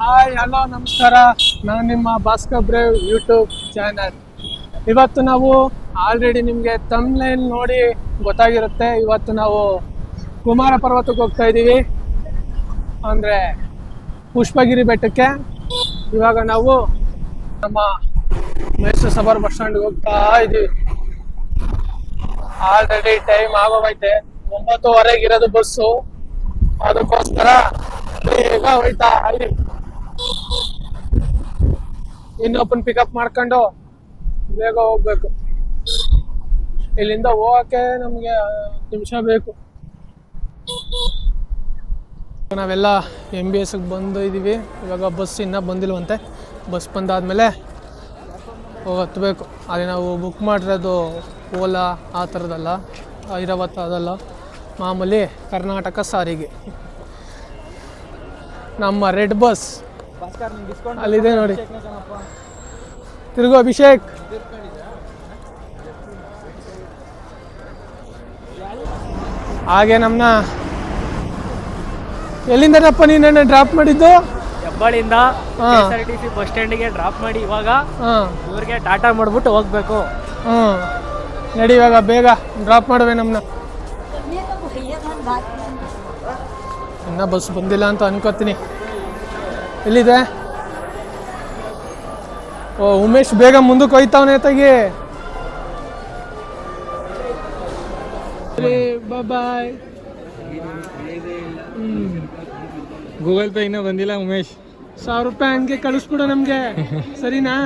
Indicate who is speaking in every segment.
Speaker 1: Hi hello ನಮಸ್ಕಾರ. ನಾನು ನಿಮ್ಮ ಭಾಸ್ಕರ್ ಬ್ರೇವ್ ಯೂಟ್ಯೂಬ್ ಚಾನಲ್. ಇವತ್ತು ನಾವು ಆಲ್ರೆಡಿ ನಿಮಗೆ ಥಂಬ್ನೇಲ್ ನೋಡಿ ಗೊತ್ತಾಗಿರುತ್ತೆ. ಇವತ್ತು ನಾವು ಕುಮಾರ ಪರ್ವತಕ್ಕೆ ಹೋಗ್ತಾ ಇದ್ದೀವಿ, ಅಂದರೆ ಪುಷ್ಪಗಿರಿ ಬೆಟ್ಟಕ್ಕೆ. ಇವಾಗ ನಾವು ನಮ್ಮ ಮೈಸೂರು ಸಬರ್ ಬಸ್ ಸ್ಟ್ಯಾಂಡ್ಗೆ ಹೋಗ್ತಾ ಇದ್ದೀವಿ. ಆಲ್ರೆಡಿ ಟೈಮ್ ಆಗೋಗೈತೆ, 9:30 ಇರೋದು ಬಸ್ಸು. ಅದಕ್ಕೋಸ್ಕರ ಬೇಗ ಹೋಯ್ತಾ ಇದ್ದೀವಿ. ಇನ್ನೊಬ್ಬನ ಪಿಕಪ್ ಮಾಡ್ಕೊಂಡು ಬೇಗ ಹೋಗ್ಬೇಕು. ಇಲ್ಲಿಂದ ಹೋಗಕ್ಕೆ ನಮಗೆ 10 ನಿಮಿಷ ಬೇಕು. ನಾವೆಲ್ಲ MBS ಬಂದು ಇದ್ದೀವಿ. ಇವಾಗ ಬಸ್ ಇನ್ನೂ ಬಂದಿಲ್ವಂತೆ. ಬಸ್ ಬಂದಾದ್ಮೇಲೆ ಹತ್ತಬೇಕು. ಅದೇ ನಾವು ಬುಕ್ ಮಾಡಿರೋದು ಓಲಾ ಆ ಥರದಲ್ಲ, ಐರಾವತ ಅದಲ್ಲ, ಮಾಮೂಲಿ ಕರ್ನಾಟಕ ಸಾರಿಗೆ. ನಮ್ಮ ರೆಡ್ ಬಸ್ ಅಲ್ಲಿದೆ ನೋಡಿ. ತಿರುಗು ಅಭಿಷೇಕ್. ಹಾಗೆ ನಮ್ಮನ್ನ ಎಲ್ಲಿಂದಪ್ಪ ನೀನು ಡ್ರಾಪ್ ಮಾಡಿದ್ದು?
Speaker 2: ಹೆಬ್ಬಾಳಿಂದ KSRTC ಬಸ್ ಸ್ಟ್ಯಾಂಡಿಗೆ ಡ್ರಾಪ್ ಮಾಡಿ ಇವಾಗ ಇವ್ರಿಗೆ ಟಾಟಾ ಮಾಡ್ಬಿಟ್ಟು ಹೋಗ್ಬೇಕು.
Speaker 1: ನಡಿ ಇವಾಗ ಬೇಗ ಡ್ರಾಪ್ ಮಾಡುವೆ ನಮ್ಮನ್ನ. ಇನ್ನೂ ಬಸ್ ಬಂದಿಲ್ಲ ಅಂತ ಅನ್ಕೋತೀನಿ. ಎಲ್ಲಿದೆ? ಓ, ಉಮೇಶ್ ಬೇಗ ಮುಂದಕ್ಕೆ ಹೋಯ್ತಾವನೆ ತೆಗಿ. ಬಾಯ್.
Speaker 3: ಗೂಗಲ್ ಪೇ ಇನ್ನೂ ಬಂದಿಲ್ಲ ಉಮೇಶ್.
Speaker 1: 1,000 ರೂಪಾಯಿ ಹಂಗೆ ಕಳಿಸ್ಬಿಡು ನಮಗೆ, ಸರಿನಾ?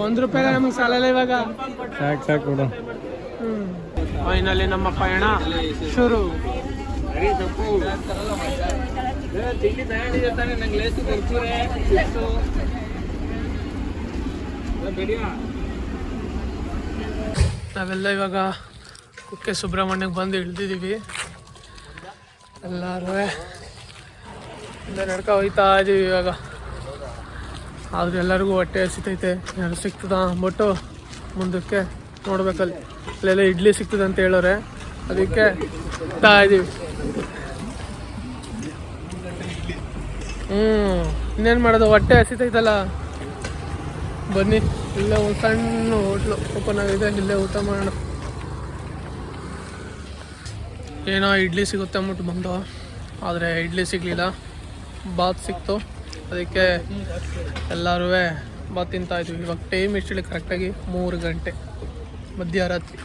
Speaker 1: 1 ರೂಪಾಯಿಗೆ ನಮಗೆ ಸಾಲಲ್ಲ ಇವಾಗ.
Speaker 3: ಸಾಕು ಬಿಡು.
Speaker 1: ಫೈನಲಿ ನಮ್ಮ ಪಯಣ ಶುರು. ನಾವೆಲ್ಲ ಇವಾಗ ಕುಕ್ಕೆ ಸುಬ್ರಹ್ಮಣ್ಯಕ್ಕೆ ಬಂದು ಇಳಿದಿದ್ದೀವಿ. ಎಲ್ಲರೂ ನಡ್ಕ ಹೋಯ್ತಾ ಇದ್ದೀವಿ ಇವಾಗ. ಆದ್ರೆ ಎಲ್ಲರಿಗೂ ಹೊಟ್ಟೆ ಹಸಿತೈತೆ. ಯಾರು ಸಿಗ್ತದ ಅಂದ್ಬಿಟ್ಟು ಮುಂದಕ್ಕೆ ನೋಡ್ಬೇಕಲ್ಲಿ. ಅಲ್ಲೆಲ್ಲ ಇಡ್ಲಿ ಸಿಗ್ತದೆ ಅಂತ ಹೇಳೋರೆ, ಅದಕ್ಕೆ ಹೋಗ್ತಾ ಇದ್ದೀವಿ. ಇನ್ನೇನು ಮಾಡೋದು, ಹೊಟ್ಟೆ ಹಸಿತೈತಲ್ಲ. ಬನ್ನಿ, ಇಲ್ಲೇ ಒಂದು ಸಣ್ಣ ಹೋಟ್ಲು ಓಪನ್ ಆಗಿದೆ, ಇಲ್ಲೇ ಊಟ ಮಾಡೋಣ. ಏನೋ ಇಡ್ಲಿ ಸಿಗುತ್ತೆ ಅಂದ್ಬಿಟ್ಟು ಬಂದು, ಆದರೆ ಇಡ್ಲಿ ಸಿಗಲಿಲ್ಲ, ಬಾತ್ ಸಿಕ್ತು. ಅದಕ್ಕೆ ಎಲ್ಲರೂ ಬಾತ್ ತಿಂತಾಯಿದ್ವಿ. ಇವಾಗ ಟೈಮ್ ಎಷ್ಟಿಲ್ಲ ಕರೆಕ್ಟಾಗಿ 3 ಗಂಟೆ, ಮಧ್ಯರಾತ್ರಿ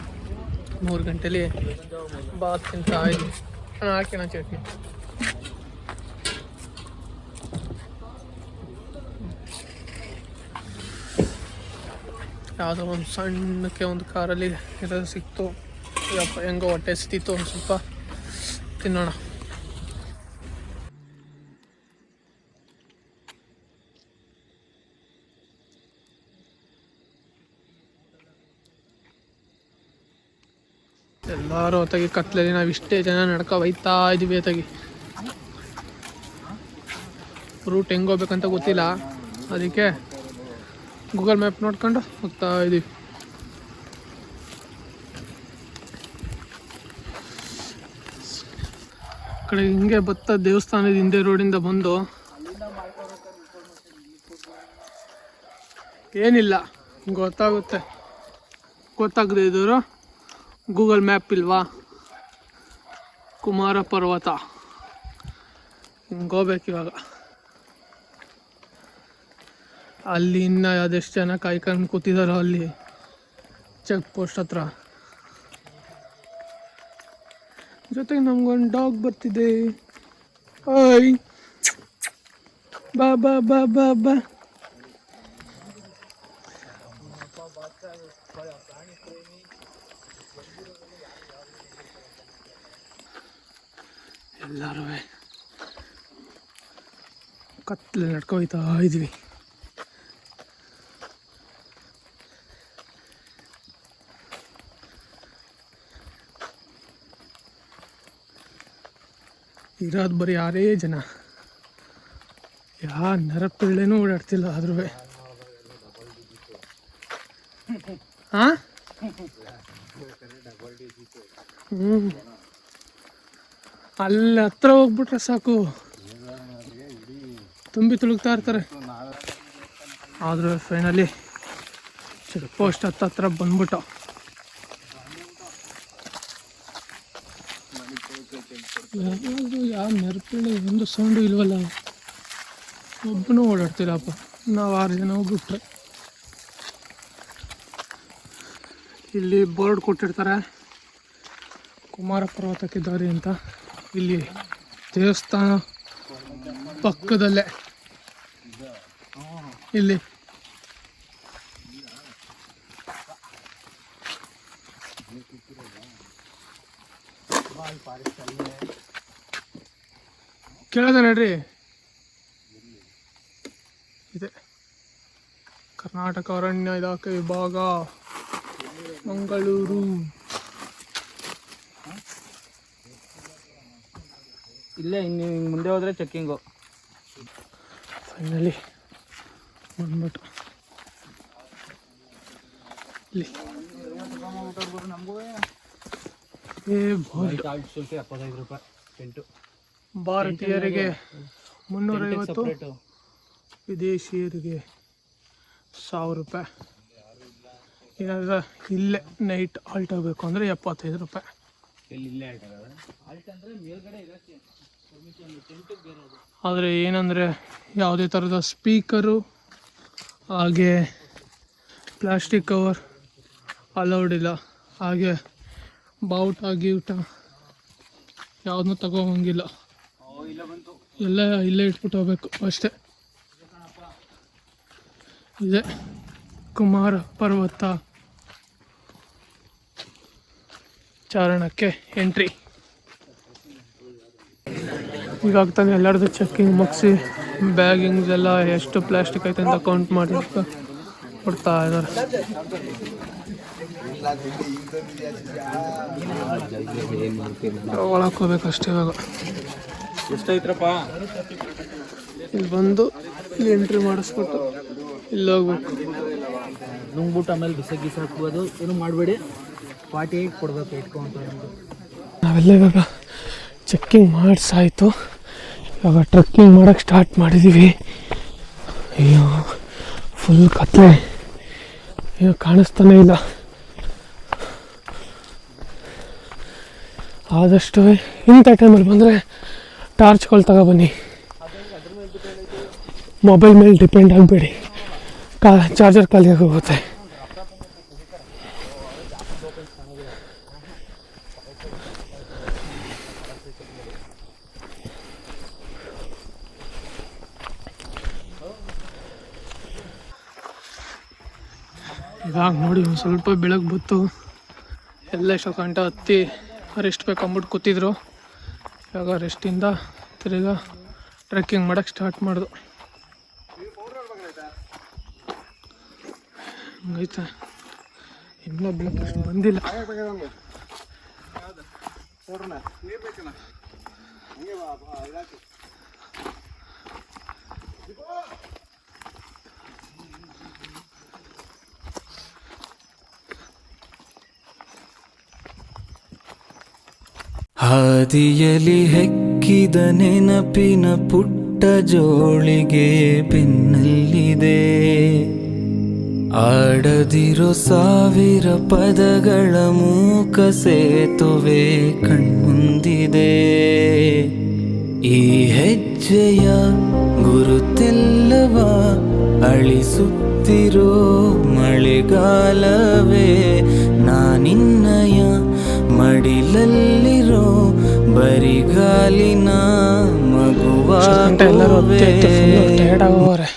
Speaker 1: 3 ಗಂಟೆಲಿ ಬಾತ್ ತಿಂತಾಯಿದ್ವಿ. ಹಾಕಿನ ಚಟ್ನಿ. ಯಾವುದೋ ಒಂದು ಸಣ್ಣಕ್ಕೆ ಒಂದು ಕಾರಲ್ಲಿ ಇರೋದು ಸಿಕ್ತು. ಯಪ್ಪ, ಹೆಂಗೋ ಹೊಟ್ಟೆ ಸಿಕ್ತಿತ್ತು. ಒಂದು ಸ್ವಲ್ಪ ತಿನ್ನೋಣ. ಎಲ್ಲರೂ ಹೊತ್ತಾಗಿ ಕತ್ಲಲ್ಲಿ ನಾವು ಇಷ್ಟೇ ಜನ ನಡ್ಕೊ ಹೋಯ್ತಾ ಇದ್ದೀವಿ. ಹೊತ್ತಾಗಿ ರೂಟ್ ಹೆಂಗೆ ಹೋಗ್ಬೇಕಂತ ಗೊತ್ತಿಲ್ಲ, ಅದಕ್ಕೆ ಗೂಗಲ್ ಮ್ಯಾಪ್ ನೋಡ್ಕೊಂಡು ಹೋಗ್ತಾ ಇದ್ದೀವಿ. ಕಡೆ ಹಿಂಗೆ ಬತ್ತ ದೇವಸ್ಥಾನದ ಹಿಂದೆ ರೋಡಿಂದ ಬಂದು ಏನಿಲ್ಲ ಗೊತ್ತಾಗುತ್ತೆ. ಗೊತ್ತಾಗದೆ ಇದ್ದವರು ಗೂಗಲ್ ಮ್ಯಾಪ್ ಇಲ್ವಾ, ಕುಮಾರ ಪರ್ವತ ಹಿಂಗೆ ಹೋಗ್ಬೇಕು ಇವಾಗ. ಅಲ್ಲಿ ಇನ್ನು ಅದೆಷ್ಟು ಜನ ಕಾಯ್ಕೊಂಡು ಕೂತಿದಾರೋ ಅಲ್ಲಿ ಚೆಕ್ ಪೋಸ್ಟ್ ಹತ್ರ. ಜೊತೆಗೆ ನಮ್ಗೊಂದು ಡಾಗ್ ಬರ್ತಿದೆ. ಓಯ್ ಬಾ ಬಾ ಬಾ ಬಾ ಬಾ. ಎಲ್ಲರೂ ಕತ್ಲೆ ನಡ್ಕೊಯ್ತಾ ಇದ್ವಿ. ಇರೋದು ಬರೀ 6 ಜನ. ಯಾ ನರಪಿಳ್ಳೆನೂ ಓಡಾಡ್ತಿಲ್ಲ. ಆದ್ರೂ ಹಾಂ ಅಲ್ಲಿ ಹತ್ರ ಹೋಗ್ಬಿಟ್ರೆ ಸಾಕು, ತುಂಬಿ ತುಳುಕ್ತಾ ಇರ್ತಾರೆ. ಆದರೂ ಫೈನಲಿ ಚೆಕ್ ಪೋಸ್ಟ್ ಹತ್ರ ಬಂದ್ಬಿಟ್ಟು ಯಾವ ಮೆರಪಳ್ಳಿ ಒಂದು ಸೌಂಡು ಇಲ್ವಲ್ಲ, ಒಬ್ಬನೂ ಓಡಾಡ್ತಿಲ್ಲಪ್ಪ. ನಾವು 6 ಜನ ಹೋಗ್ಬಿಟ್ರೆ ಇಲ್ಲಿ ಬೋರ್ಡ್ ಕೊಟ್ಟಿರ್ತಾರೆ ಕುಮಾರ ಪರ್ವತಕ್ಕೆ ದಾರಿ ಅಂತ. ಇಲ್ಲಿ ದೇವಸ್ಥಾನ ಪಕ್ಕದಲ್ಲೇ ಇಲ್ಲಿ ಕೇಳದ ನೋಡ್ರಿ, ಇದೆ ಕರ್ನಾಟಕ ಅರಣ್ಯ ಇಲಾಖೆ ವಿಭಾಗ ಮಂಗಳೂರು.
Speaker 2: ಇಲ್ಲೇ ಇನ್ನು ಮುಂದೆ ಹೋದ್ರೆ ಚೆಕ್ಕಿಂಗು.
Speaker 1: ಫೈನಲಿ ಬಂದ್ಬಿಟ್ಟು ಇಲ್ಲಿ ಭಾರತೀಯರಿಗೆ 350, ವಿದೇಶಿಯರಿಗೆ 1000 ರೂಪಾಯಿ. ಏನಾದ್ರೆ ಇಲ್ಲೇ ನೈಟ್ ಆಲ್ಟ್ ಆಗಬೇಕು ಅಂದರೆ 75 ರೂಪಾಯಿ. ಆದರೆ ಏನಂದರೆ ಯಾವುದೇ ಥರದ ಸ್ಪೀಕರು ಹಾಗೆ ಪ್ಲಾಸ್ಟಿಕ್ ಕವರ್ ಅಲೌಡ್ ಇಲ್ಲ. ಹಾಗೆ ಬಾವುಟ ಗೀಟ ಯಾವುದನ್ನೂ ತಗೋಂಗಿಲ್ಲ, ಎಲ್ಲ ಇಲ್ಲೇ ಇಟ್ಬಿಟ್ಟು ಹೋಗ್ಬೇಕು ಅಷ್ಟೇ. ಇದೆ ಕುಮಾರ ಪರ್ವತ ಚಾರಣಕ್ಕೆ ಎಂಟ್ರಿ. ಈಗಾಗ್ತಾನೆ ಎಲ್ಲರದ್ದು ಚೆಕ್ಕಿಂಗ್ ಮುಗಿಸಿ ಬ್ಯಾಗಿಂಗ್ಸ್ ಎಲ್ಲ ಎಷ್ಟು ಪ್ಲಾಸ್ಟಿಕ್ ಐತೆ ಅಂತ ಕೌಂಟ್ ಮಾಡಿ ಕೊಡ್ತಾ ಇದ್ದಾರೆ. ಒಳಕ್ಕೆ ಹೋಗ್ಬೇಕಷ್ಟೇ ಇವಾಗ.
Speaker 2: ಎಷ್ಟೈತ್ರಪ್ಪ?
Speaker 1: ಇಲ್ಲಿ ಬಂದು ಇಲ್ಲಿ ಎಂಟ್ರಿ ಮಾಡಿಸ್ಬಿಟ್ಟು ಇಲ್ಲಿ ಹೋಗ್ಬೇಕು.
Speaker 2: ನುಂಗ್ಬಿಟ್ಟು ಆಮೇಲೆ ಬಿಸಾಕಿ ಹಾಕ್ಬೋದು, ಏನು ಮಾಡಬೇಡಿ. 48 ಕೊಡಬೇಕು ಇಟ್ಕೊಂತ.
Speaker 1: ನಾವೆಲ್ಲ ಇವಾಗ ಚೆಕ್ಕಿಂಗ್ ಮಾಡಿಸಾಯ್ತು. ಇವಾಗ ಟ್ರೆಕ್ಕಿಂಗ್ ಮಾಡೋಕ್ಕೆ ಸ್ಟಾರ್ಟ್ ಮಾಡಿದ್ದೀವಿ. ಅಯ್ಯೋ ಫುಲ್ ಕತ್ಲೆ, ಅಯ್ಯೋ ಕಾಣಿಸ್ತಾನೆ ಇಲ್ಲ. ಆದಷ್ಟು ಇಂಥ ಟೈಮಲ್ಲಿ ಬಂದರೆ ಟಾರ್ಚ್ಗಳು ತಗೊಬನ್ನಿ. ಮೊಬೈಲ್ ಮೇಲೆ ಡಿಪೆಂಡ್ ಆಗಬೇಡಿ, ಚಾರ್ಜರ್ ಖಾಲಿ ಆಗೋಗುತ್ತೆ. ಇವಾಗ ನೋಡಿ ಒಂದು ಸ್ವಲ್ಪ ಬೆಳಗ್ಗೆ ಬತ್ತು, ಎಲ್ಲ ಎಷ್ಟೋ ಗಂಟೆ ಹತ್ತಿ ರೆಸ್ಟ್ ಬೇಕಂದ್ಬಿಟ್ಟು ಕೂತಿದ್ರು. ಇವಾಗ ರೆಸ್ಟಿಂದ ತಿರ್ಗಾ ಟ್ರೆಕ್ಕಿಂಗ್ ಮಾಡೋಕ್ಕೆ ಸ್ಟಾರ್ಟ್ ಮಾಡಿದ್ರು. ಹಂಗೈತೆ, ಇನ್ನೂ ಬೆಳಗ್ಗೆ ಅಷ್ಟು ಬಂದಿಲ್ಲ.
Speaker 4: ಹಾದಿಯಲಿ ಹೆಕ್ಕಿದ ನೆನಪಿನ ಪುಟ್ಟ ಜೋಳಿಗೆ ಬೆನ್ನಲ್ಲಿದೆ. ಆಡದಿರೋ 1000 ಪದಗಳ ಮೂಕ ಸೇತುವೆ ಕಣ್ಮುಂದಿದೆ. ಈ ಹೆಜ್ಜೆಯ ಗುರುತೆಲ್ಲವ ಅಳಿಸುತ್ತಿರೋ ಮಳೆಗಾಲವೇ, ನಾನಿನ್ನಯ ಮಡಿಲಲ್ಲಿರೋ ಬರಿಗಾಲಿನ ಮಗುವಾಗುವೆ.
Speaker 1: ಟಯರ್ಡಾಗೋರೆ,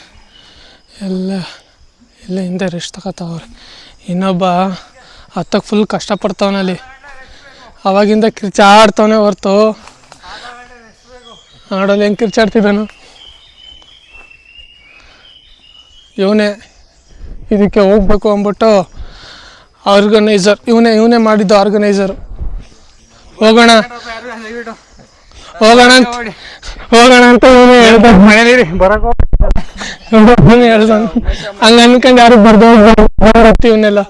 Speaker 1: ಎಲ್ಲ ಹಿಂದೆ ರೆಸ್ಟ್ ತಗೋತಾವ್ರೆ. ಇನ್ನೊಬ್ಬ ಹತ್ತಕ್ಕೆ ಫುಲ್ ಕಷ್ಟಪಡ್ತಾವನಲ್ಲಿ, ಅವಾಗಿಂದ ಕಿರ್ಚಾಡ್ತಾವನೆ ಹೊರ್ತು ಆಡೋಲ್ಲಿ ಹೆಂಗೆ ಕಿರ್ಚಾಡ್ತಿದ್ದಾನು. ಇವನೇ ಇದಕ್ಕೆ ಹೋಗ್ಬೇಕು ಅಂದ್ಬಿಟ್ಟು ಆರ್ಗನೈಸರ್, ಇವನೇ ಮಾಡಿದ್ದು ಆರ್ಗನೈಸರು. ಹೋಗೋಣ ಅಂತ ಇವನೇ ಹೇಳ್ದ, ಹಂಗೆ ಅನ್ಕೊಂಡು ಯಾರು ಬರ್ದು ಇವನ್ನೆಲ್ಲ.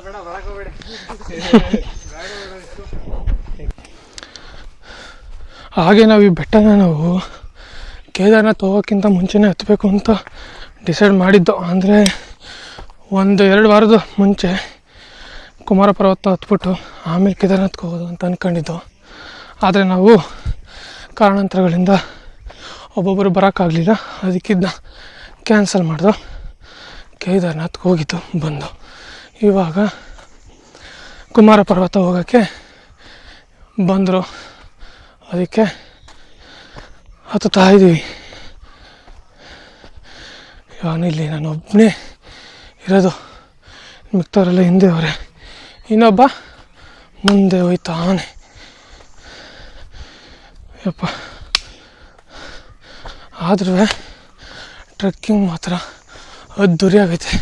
Speaker 1: ಹಾಗೆ ನಾವು ಈ ಬೆಟ್ಟನ ಕೇದಾರ್ನಾಥ್ ಹೋಗೋಕ್ಕಿಂತ ಮುಂಚೆನೇ ಹತ್ತಬೇಕು ಅಂತ ಡಿಸೈಡ್ ಮಾಡಿದ್ದು. ಅಂದರೆ 1-2 ವಾರದ ಮುಂಚೆ ಕುಮಾರ ಪರ್ವತ ಹತ್ಬಿಟ್ಟು ಆಮೇಲೆ ಕೇದಾರ್ನಾಥ್ಗೆ ಹೋಗೋದು ಅಂತ ಅಂದ್ಕೊಂಡಿದ್ದು. ಆದರೆ ನಾವು ಕಾರಣಾಂತರಗಳಿಂದ ಒಬ್ಬೊಬ್ಬರು ಬರೋಕ್ಕಾಗಲಿಲ್ಲ, ಅದಕ್ಕಿದ್ದ ಕ್ಯಾನ್ಸಲ್ ಮಾಡ್ದು. ಕೇದಾರ್ನಾಥ್ಗೆ ಹೋಗಿದ್ದು ಬಂದು ಇವಾಗ ಕುಮಾರ ಪರ್ವತ ಹೋಗೋಕ್ಕೆ ಬಂದರು. ಅದಕ್ಕೆ ಹತ್ತುತ್ತಾ ಇದ್ದೀವಿ. ಇಲ್ಲಿ ನಾನು ಒಬ್ಬನೇ ಇರೋದು, ಮಿಕ್ತವರೆಲ್ಲ ಹಿಂದೆ ಅವರೇ, ಇನ್ನೊಬ್ಬ ಮುಂದೆ ಹೋಯ್ತಾನೆ. ಯಪ್ಪ, ಆದ್ರೂ ಟ್ರೆಕ್ಕಿಂಗ್ ಮಾತ್ರ ಅದ್ದೂರಿ ಆಗೈತೆ.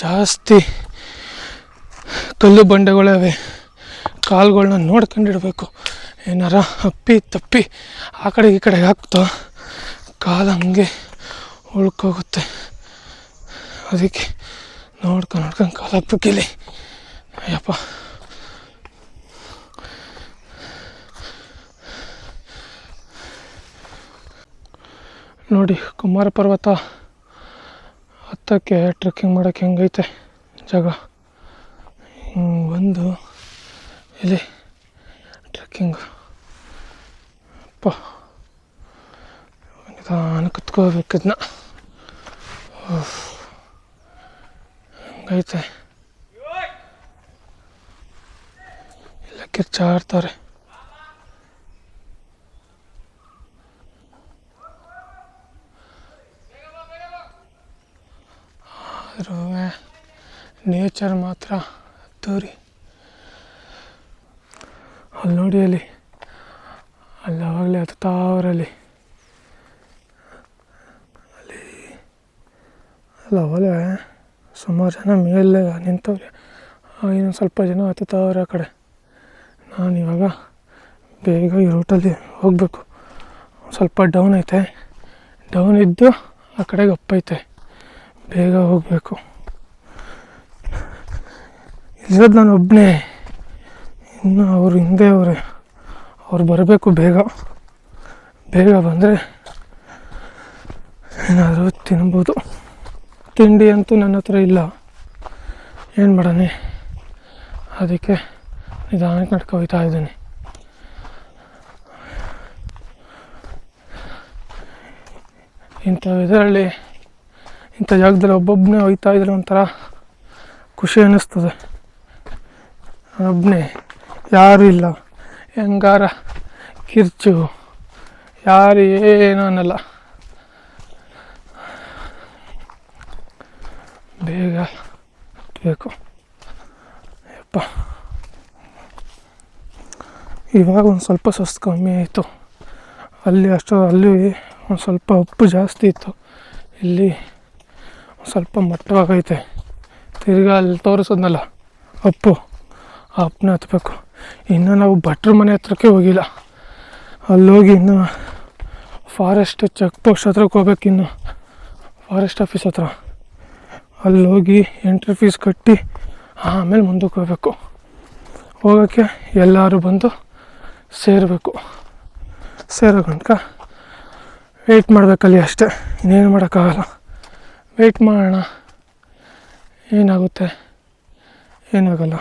Speaker 1: ಜಾಸ್ತಿ ಕಲ್ಲು ಬಂಡೆಗಳೇ ಅವೆ, ಕಾಲುಗಳನ್ನ ನೋಡ್ಕೊಂಡಿಡ್ಬೇಕು. ಏನಾರ ಅಪ್ಪಿ ತಪ್ಪಿ ಆ ಕಡೆಗೆ ಈ ಕಡೆಗೆ ಹಾಕ್ತೋ ಕಾಲು ಹಂಗೆ ಉಳ್ಕೋಗುತ್ತೆ. ಅದಕ್ಕೆ ನೋಡ್ಕೊಂಡು ಕಾಲು ಹಾಕ್ಬೇಕಿಲ್ಲಿ. ಅಯ್ಯಪ್ಪ, ನೋಡಿ ಕುಮಾರ ಪರ್ವತ ಹತ್ತಕ್ಕೆ ಟ್ರೆಕ್ಕಿಂಗ್ ಮಾಡೋಕ್ಕೆ ಹೆಂಗೈತೆ ಜಾಗ. ಒಂದು ಇಲ್ಲಿ ಟ್ರೆಕ್ಕಿಂಗ್ ಅಪ್ಪ ನಿಧಾನ ಕುತ್ಕೋಬೇಕದನ್ನ, ಹಂಗೈತೆ. ಎಲ್ಲ ಕಿರ್ಚಾಡ್ತಾರೆ. ಆದರೂ ನೇಚರ್ ಮಾತ್ರ ಅದ್ದೂರಿ. ಅಲ್ಲಿ ನೋಡಿ, ಅಲ್ಲಿ ಅವಾಗಲೇ ಹತ್ತುತ್ತಾವ್ರಲ್ಲಿ ಅವಲೇ ಸುಮಾರು ಜನ ಮೇಲೆ ನಿಂತವ್ರೆ. ಇನ್ನೊಂದು ಸ್ವಲ್ಪ ಜನ ಹತ್ತುತ್ತಾವ್ರೆ ಆ ಕಡೆ. ನಾನಿವಾಗ ಬೇಗ ಈ ರೂಟಲ್ಲಿ ಹೋಗಬೇಕು. ಸ್ವಲ್ಪ ಡೌನ್ ಐತೆ, ಡೌನ್ ಇದ್ದು ಆ ಕಡೆಗೆ ಅಪ್ ಐತೆ, ಬೇಗ ಹೋಗಬೇಕು. ಇಲ್ಲಿರೋದು ನಾನು ಒಬ್ಬನೇ, ಇನ್ನು ಅವರು ಹಿಂದೆ ಅವರೇ. ಅವ್ರು ಬರಬೇಕು ಬೇಗ ಬಂದರೆ ಏನಾದರೂ ತಿನ್ಬೋದು. ತಿಂಡಿ ಅಂತೂ ನನ್ನ ಹತ್ರ ಇಲ್ಲ, ಏನು ಮಾಡೋಣ. ಅದಕ್ಕೆ ನಿಧಾನಕ್ಕೆ ನಡ್ಕೊ ಹೋಗ್ತಾ ಇದ್ದೀನಿ. ಇಂಥ ಇದರಲ್ಲಿ, ಇಂಥ ಜಾಗದಲ್ಲಿ ಒಬ್ಬೊಬ್ಬನೇ ಹೋಗ್ತಾ ಇದ್ರೆ ಒಂಥರ ಖುಷಿ ಅನ್ನಿಸ್ತದೆ. ನಾನೊಬ್ಬನೇ, ಯಾರೂ ಇಲ್ಲ, ಹೆಂಗಾರ ಕಿರ್ಚು, ಯಾರು ಏನೂ ಅನ್ನಲ್ಲ. ಬೇಗ ಹತ್ತಬೇಕು. ಯಪ್ಪ, ಇವಾಗ ಒಂದು ಸ್ವಲ್ಪ ಸುಸ್ತು ಕಮ್ಮಿ ಆಯಿತು. ಅಲ್ಲಿ ಒಂದು ಸ್ವಲ್ಪ ಉಪ್ಪು ಜಾಸ್ತಿ ಇತ್ತು, ಇಲ್ಲಿ ಒಂದು ಸ್ವಲ್ಪ ಮಟ್ಟವಾಗೈತೆ. ತಿರ್ಗಾ ಅಲ್ಲಿ ತೋರಿಸೋದ್ನಲ್ಲ ಅಪ್ಪು, ಆ ಅಪ್ಪನ್ನ ಹತ್ಬೇಕು. ಇನ್ನು ನಾವು ಭಟ್ರ ಮನೆ ಹತ್ರಕ್ಕೆ ಹೋಗಿಲ್ಲ. ಅಲ್ಲೋಗಿ ಇನ್ನು ಫಾರೆಸ್ಟ್ ಚೆಕ್ ಪೋಸ್ಟ್ ಹತ್ರಕ್ಕೆ ಹೋಗ್ಬೇಕು. ಇನ್ನು ಫಾರೆಸ್ಟ್ ಆಫೀಸ್ ಹತ್ರ ಅಲ್ಲೋಗಿ ಎಂಟ್ರಿ ಫೀಸ್ ಕಟ್ಟಿ ಆಮೇಲೆ ಮುಂದಕ್ಕೆ ಹೋಗ್ಬೇಕು. ಹೋಗೋಕ್ಕೆ ಎಲ್ಲರೂ ಬಂದು ಸೇರಬೇಕು. ಸೇರೋ ತನಕ ವೆಯ್ಟ್ ಮಾಡಬೇಕಲ್ಲಿ ಅಷ್ಟೇ, ಇನ್ನೇನು ಮಾಡೋಕ್ಕಾಗಲ್ಲ. ವೆಯ್ಟ್ ಮಾಡೋಣ, ಏನಾಗುತ್ತೆ ಏನಾಗಲ್ಲ.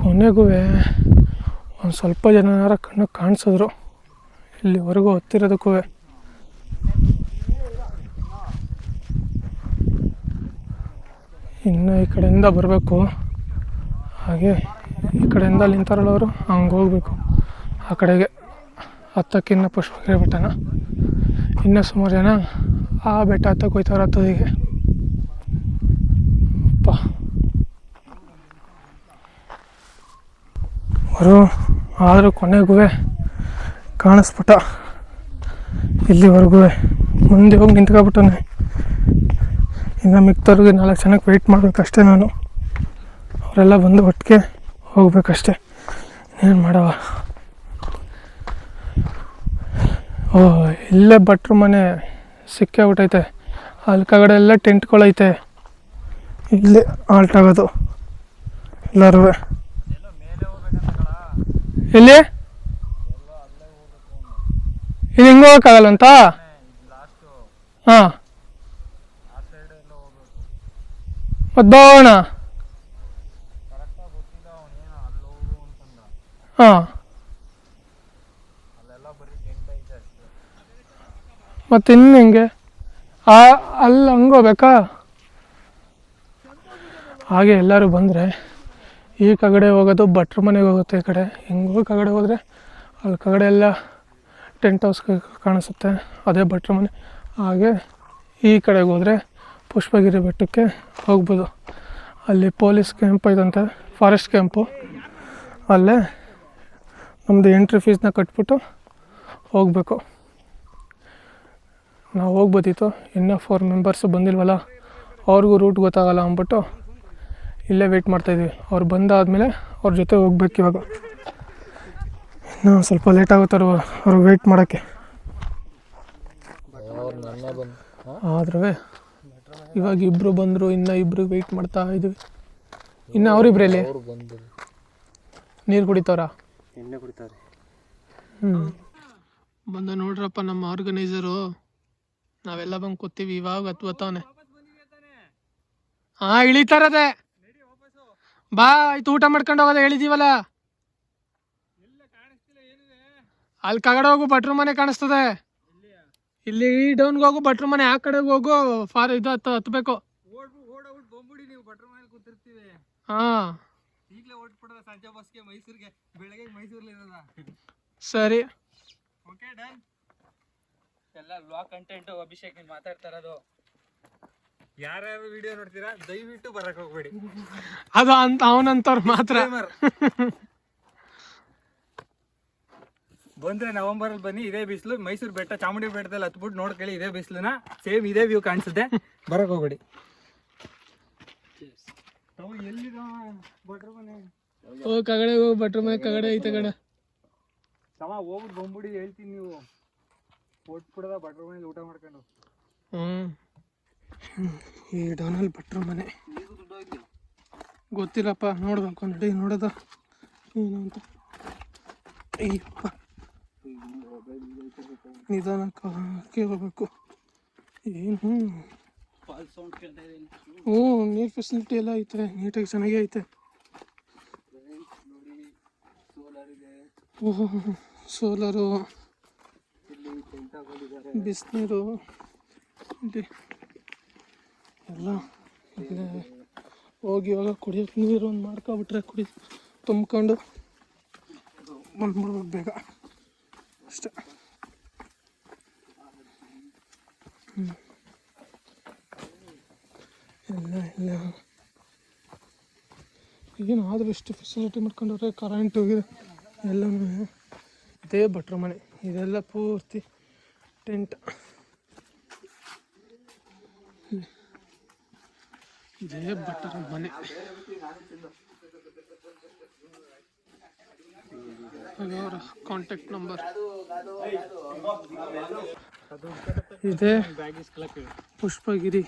Speaker 1: ಕೊನೆಗೂ ಒಂದು ಸ್ವಲ್ಪ ಜನರ ಕಣ್ಣು ಕಾಣಿಸಿದ್ರು ಇಲ್ಲಿವರೆಗೂ ಹತ್ತಿರೋದಕ್ಕೂ. ಇನ್ನು ಈ ಕಡೆಯಿಂದ ಬರಬೇಕು. ಹಾಗೆ ಈ ಕಡೆಯಿಂದ ನಿಂತಾರಲ್ಲ ಅವರು, ಹಂಗೆ ಹೋಗಬೇಕು ಆ ಕಡೆಗೆ. ಹತ್ತಕ್ಕಿನ್ನ ಪುಷ್ಪಗಿರಿ ಬೆಟ್ಟನ. ಇನ್ನೂ ಸುಮಾರು ಜನ ಆ ಬೆಟ್ಟ ಹತ್ತಕ್ಕೆ ಹೋಯ್ತವ್ರು ಹತ್ತೋದಿಗೆ. ಅಪ್ಪ, ಅವರು ಆದರೂ ಕೊನೆಗೂ ಕಾಣಿಸ್ಬಿಟ್ಟ. ಇಲ್ಲಿವರೆಗೂ ಮುಂದೆ ಹೋಗಿ ನಿಂತ್ಕೊಬಿಟ್ಟನೆ. ಇನ್ನು ಮಿಕ್ತವ್ರಿಗೆ 4 ಜನಕ್ಕೆ ವೆಯ್ಟ್ ಮಾಡಬೇಕಷ್ಟೇ ನಾನು. ಅವರೆಲ್ಲ ಬಂದು ಒಟ್ಟಿಗೆ ಹೋಗ್ಬೇಕಷ್ಟೆ, ಏನು ಮಾಡವ. ಇಲ್ಲೇ ಭಟ್ರ ಮನೆ ಸಿಕ್ಕೇ ಬಿಟ್ಟೈತೆ. ಅಲ್ಲಿ ಕಡೆ ಎಲ್ಲ ಟೆಂಟ್ಗಳೈತೆ, ಇಲ್ಲೇ ಆಲ್ಟ್ ಆಗೋದು. ಎಲ್ಲರೂ ಎಲ್ಲಿ ಇದು ಹಿಂಗೆ ಹೋಗೋಕ್ಕಾಗಲ್ಲಂತ? ಹಾಂ ಮತ್ತೆ ಹೋಗೋಣ. ಹಾಂ ಮತ್ತೆ ಇನ್ನು ಹೆಂಗೆ ಅಲ್ಲಿ ಹಂಗೆ ಹೋಗ್ಬೇಕಾ? ಹಾಗೆ ಎಲ್ಲರೂ ಬಂದರೆ ಈ ಕಗಡೆ ಹೋಗೋದು ಭಟ್ರ ಮನೆಗೆ ಹೋಗುತ್ತೆ. ಈ ಕಡೆ ಹೆಂಗೋ ಕಗಡೆ ಹೋದರೆ ಅಲ್ಲಿ ಕಗಡೆ ಎಲ್ಲ ಟೆಂಟ್ ಹೌಸ್ ಕಾಣಿಸುತ್ತೆ, ಅದೇ ಭಟ್ರ ಮನೆ. ಹಾಗೆ ಈ ಕಡೆಗೆ ಹೋದರೆ ಪುಷ್ಪಗಿರಿ ಬೆಟ್ಟಕ್ಕೆ ಹೋಗ್ಬೋದು. ಅಲ್ಲಿ ಪೊಲೀಸ್ ಕ್ಯಾಂಪ್ ಐತಂತೆ, ಫಾರೆಸ್ಟ್ ಕ್ಯಾಂಪು. ಅಲ್ಲೇ ನಮ್ಮದು ಎಂಟ್ರಿ ಫೀಸ್ನ ಕಟ್ಬಿಟ್ಟು ಹೋಗಬೇಕು. ನಾವು ಹೋಗ್ಬೋದಿತ್ತು, ಇನ್ನೂ 4 ಮೆಂಬರ್ಸು ಬಂದಿಲ್ವಲ್ಲ, ಅವ್ರಿಗೂ ರೂಟ್ ಗೊತ್ತಾಗಲ್ಲ ಅಂದ್ಬಿಟ್ಟು ಇಲ್ಲೇ ವೆಯ್ಟ್ ಮಾಡ್ತಾಯಿದ್ವಿ. ಅವ್ರು ಬಂದಾದಮೇಲೆ ಅವ್ರ ಜೊತೆ ಹೋಗ್ಬೇಕು. ಇವಾಗ ಇನ್ನೂ ಸ್ವಲ್ಪ ಲೇಟ್ ಆಗುತ್ತಾರೆ ಅವ್ರಿಗೆ ವೆಯ್ಟ್ ಮಾಡೋಕ್ಕೆ. ಆದ್ರೂ ಇವಾಗ ಇಬ್ಬರು ಬಂದರು, ಇನ್ನೂ ಇಬ್ಬರು ವೆಯ್ಟ್ ಮಾಡ್ತಾ ಇದ್ವಿ. ಇನ್ನು ಅವರಿಬ್ರಲ್ಲಿ ನೀರು ಕುಡಿತವ್ರ?
Speaker 2: ಎಣ್ಣೆ ಕುಡಿತಾರೆ.
Speaker 1: ಬಂದ ನೋಡ್ರಪ್ಪ ನಮ್ಮ ಆರ್ಗನೈಸರು. ನಾವೆಲ್ಲ ಬಂದು ಕೂತೀವಿ, ಇವಾಗ ಗೊತ್ತಾವನೆ. ಹಾಂ ಇಳಿತಾರದೆ, ಬಾ ಆಯ್ತು ಊಟ ಮಾಡ್ಕೊಂಡು ಹೋಗೋದ ಹೇಳಿದೀವಲ್ಲ. ಅಲ್ಲಿ ಕಗಡೆ ಹೋಗು, ಭಟ್ರ ಮನೆ ಕಾಣಿಸ್ತದೆ. ಇಲ್ಲಿ ಡೌನ್ಗೆ ಹೋಗು, ಭಟ್ರ ಮನೆ ಆ ಕಡೆಗೆ ಹೋಗು, ಇದು ಹತ್ಬೇಕು. ಹಾಂ ಸರಿ
Speaker 2: ಎಲ್ಲ ಬ್ಲಾಗ್ ಕಂಟೆಂಟ್ ಅಭಿಷೇಕ್ ಮಾತಾಡ್ತಾ ಇರೋದು.
Speaker 3: ಯಾರ್ಯಾರು ವಿಡಿಯೋ ನೋಡ್ತೀರಾ ದಯವಿಟ್ಟು ಬರಕ್ ಹೋಗ್ಬೇಡಿ.
Speaker 1: ಅದು ಅಂತ ಅವನಂತವ್ರು ಮಾತ್ರ.
Speaker 3: ಬಂದ್ರೆ ನವೆಂಬರ್ ಅಲ್ಲಿ ಬನ್ನಿ, ಇದೇ ಬಿಸಿಲು. ಮೈಸೂರು ಬೆಟ್ಟ, ಚಾಮುಂಡಿ ಬೆಟ್ಟದಲ್ಲಿ ಹತ್ಬಿಟ್ಟು ನೋಡ್ಕೊಳ್ಳಿ, ಇದೇ ಬಿಸಿಲುನ ಸೇಮ್ ಇದೇ ವ್ಯೂ ಕಾಣಿಸುತ್ತೆ. ಬರಕ್ ಹೋಗ್ಬೇಡಿ.
Speaker 1: ಓ ಕಗಡೆ ಹೋಗಿ ಭಟ್ರ ಮನೆ ಕಗಡೆ ಐತೆ ಕಡೆ
Speaker 3: ಸಮ ಹೋಗ್ಬಿಟ್ಟು ಬಂದ್ಬಿಡಿ, ಹೇಳ್ತೀನಿ. ನೀವು ಕೊಟ್ಬಿಡದ ಭಟ್ರ ಮನೇಲಿ ಊಟ ಮಾಡ್ಕೊಂಡು.
Speaker 1: ಈ ಡೌನಲ್ಲಿ ಭಟ್ರ ಮನೆ ಗೊತ್ತಿಲ್ಲಪ್ಪ, ನೋಡ್ಬೇಕು ನಡಿ ನೋಡೋದ ಏನು ಅಂತ. ಅಯ್ಯಪ್ಪ ನಿಧಾನಕ್ಕೆ ಹೋಗ್ಬೇಕು. ಏನು ನೀರು ಫೆಸಿಲಿಟಿ ಎಲ್ಲ ಐತೆ, ನೀಟಾಗಿ ಚೆನ್ನಾಗೇ ಐತೆ. ಸೋಲಾರು, ಬಿಸಿನೀರು ಇಲ್ಲಿ ಎಲ್ಲ. ಇಲ್ಲೇ ಹೋಗಿ ಇವಾಗ ಕುಡಿಯೋಕೆ ನೀರು ಒಂದು ಮಾಡ್ಕೊಬಿಟ್ರೆ ತುಂಬ್ಕೊಂಡು ಬಂದ್ಬಿಡ್ಬೇಕು ಬೇಗ ಅಷ್ಟೆ. ಎಲ್ಲ ಇಲ್ಲ ಏನು ಆದರೂ ಎಷ್ಟು ಫೆಸಿಲಿಟಿ ಮಾಡ್ಕೊಂಡವ್ರೆ. ಕರೆಂಟು ಎಲ್ಲನೂ ಇದೇ ಭಟ್ರ ಮನೆ. ಇದೆಲ್ಲ ಪೂರ್ತಿ ಟೆಂಟ್. ಇದೇ ಭಟ್ರ ಮನೆ. ಅವರ ಕಾಂಟ್ಯಾಕ್ಟ್ ನಂಬರ್ ಇದೆ. ಪುಷ್ಪಗಿರಿ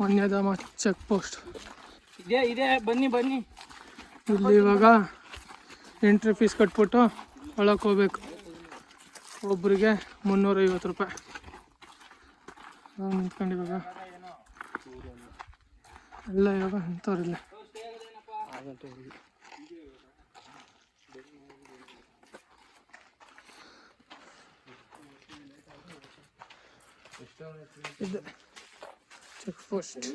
Speaker 1: ವನ್ಯಧಾಮ ಚೆಕ್ ಪೋಸ್ಟ್
Speaker 2: ಇದೆ. ಬನ್ನಿ ಬನ್ನಿ.
Speaker 1: ಇಲ್ಲಿ ಇವಾಗ ಎಂಟ್ರಿ ಫೀಸ್ ಕಟ್ಬಿಟ್ಟು ಒಳಗೆ ಹೋಗ್ಬೇಕು. ಒಬ್ಬರಿಗೆ 350 ರೂಪಾಯಿ. ನಾವು ನಿಂತ್ಕೊಂಡು ಇವಾಗ ಎಲ್ಲ ಇವಾಗ ಅಂಥವ್ರಿಲ್ಲ. ಇದು ಚೆಕ್ ಪೋಸ್ಟ್.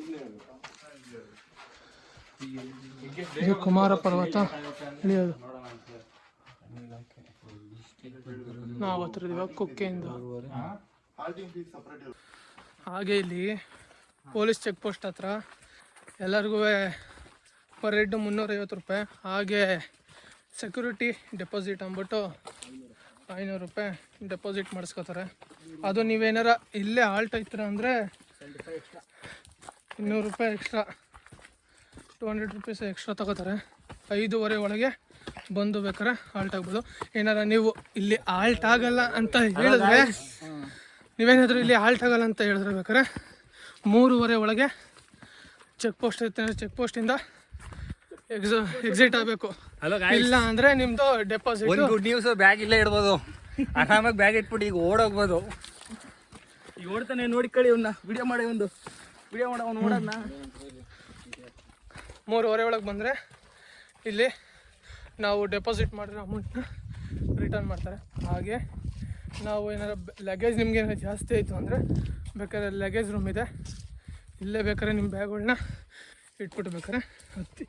Speaker 1: ಇದು ಕುಮಾರ ಪರ್ವತ ಇಳಿಯೋದು. ನಾವು ಹತ್ತಿರದಿವಾಗ ಕುಕ್ಕೆಯಿಂದ. ಹಾಗೆ ಇಲ್ಲಿ ಪೊಲೀಸ್ ಚೆಕ್ ಪೋಸ್ಟ್ ಹತ್ರ ಎಲ್ಲರಿಗೂ ಪರ್ ಹೆಡ್ 350 ರೂಪಾಯಿ. ಹಾಗೆ ಸೆಕ್ಯೂರಿಟಿ ಡೆಪಾಸಿಟ್ ಅಂದ್ಬಿಟ್ಟು 500 ರೂಪಾಯಿ ಡೆಪಾಸಿಟ್ ಮಾಡಿಸ್ಕೋತಾರೆ. ಅದು ನೀವೇನಾರ ಇಲ್ಲೇ ಆಲ್ಟ್ ಐತರ ಅಂದರೆ 200 ರೂಪಾಯಿ ಎಕ್ಸ್ಟ್ರಾ, 200 ರುಪೀಸ್ ಎಕ್ಸ್ಟ್ರಾ ತಗೋತಾರೆ. 5:15 ಒಳಗೆ ಬಂದು ಬೇಕಾರೆ ಆಲ್ಟ್ ಆಗ್ಬೋದು. ಏನಾರ ನೀವು ಇಲ್ಲಿ ಆಲ್ಟ್ ಆಗಲ್ಲ ಅಂತ ಹೇಳಿದ್ರೆ, ನೀವೇನಾದರೂ ಇಲ್ಲಿ ಆಲ್ಟ್ ಆಗಲ್ಲ ಅಂತ ಹೇಳಿದ್ರೆ ಬೇಕಾರೆ 3:15 ಒಳಗೆ ಚೆಕ್ ಪೋಸ್ಟ್ ಐತೆ. ಚೆಕ್ ಪೋಸ್ಟಿಂದ ಎಕ್ಸಿಟ್ ಆಗಬೇಕು.
Speaker 3: ಹಲೋ
Speaker 1: ಇಲ್ಲ ಅಂದರೆ ನಿಮ್ಮದು ಡೆಪಾಸಿಟ್.
Speaker 3: ಒಂದು ಗುಡ್ ನ್ಯೂಸ್, ಬ್ಯಾಗ್ ಇಲ್ಲೇ ಇಡ್ಬೋದು, ಆರಾಮಾಗಿ ಬ್ಯಾಗ್ ಇಟ್ಬಿಟ್ಟು ಈಗ ಓಡೋಗ್ಬೋದು. ಈಗ ಓಡ್ತಾನೆ ನೋಡಿ ಕಳಿ ಅವನ್ನ ವಿಡಿಯೋ ಮಾಡಿ, ಒಂದು ವಿಡಿಯೋ ಮಾಡೋ ಅವ್ನು ಓಡೋದನ್ನ.
Speaker 1: 3:15 ಒಳಗೆ ಬಂದರೆ ಇಲ್ಲಿ ನಾವು ಡೆಪಾಸಿಟ್ ಮಾಡಿರೋ ಅಮೌಂಟ್ನ ರಿಟರ್ನ್ ಮಾಡ್ತಾರೆ. ಹಾಗೆ ನಾವು ಏನಾರು ಲಗೇಜ್ ನಿಮ್ಗೆ ಏನಾರು ಜಾಸ್ತಿ ಆಯಿತು ಅಂದರೆ ಬೇಕಾದ್ರೆ ಲಗೇಜ್ ರೂಮ್ ಇದೆ, ಇಲ್ಲೇ ಬೇಕಾದ್ರೆ ನಿಮ್ಮ ಬ್ಯಾಗ್ಗಳನ್ನ ಇಟ್ಬಿಟ್ಟು ಬೇಕಾದ್ರೆ ಹತ್ತಿ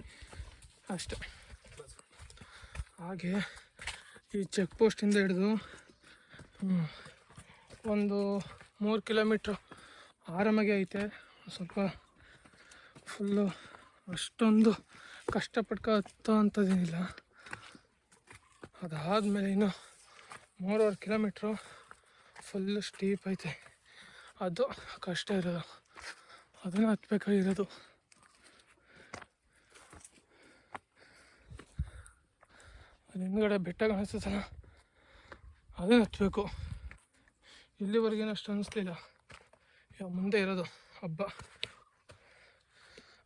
Speaker 1: ಅಷ್ಟೆ. ಹಾಗೆ ಈ ಚೆಕ್ ಪೋಸ್ಟಿಂದ ಹಿಡಿದು ಒಂದು 3 ಕಿಲೋಮೀಟ್ರು ಆರಾಮಾಗಿ ಐತೆ. ಸ್ವಲ್ಪ ಫುಲ್ಲು ಅಷ್ಟೊಂದು ಕಷ್ಟಪಟ್ಟು ಹತ್ತೋ ಅಂಥದ್ದೇನಿಲ್ಲ. ಅದಾದಮೇಲೆ ಇನ್ನು 3.5 ಕಿಲೋಮೀಟ್ರು ಫುಲ್ಲು ಸ್ಟೀಪ್ ಐತೆ. ಅದು ಕಷ್ಟ ಇರೋದು, ಅದನ್ನು ಹತ್ಬೇಕಾಗಿರೋದು. ಅದು ಹಿಂದ್ಗಡೆ ಬೆಟ್ಟ ಕಾಣಿಸ್ತಲ್ಲ, ಅದನ್ನು ಹತ್ತಬೇಕು. ಇಲ್ಲಿವರೆಗೇನು ಅಷ್ಟು ಅನ್ನಿಸ್ಲಿಲ್ಲ, ಯಾವ ಮುಂದೆ ಇರೋದು ಹಬ್ಬ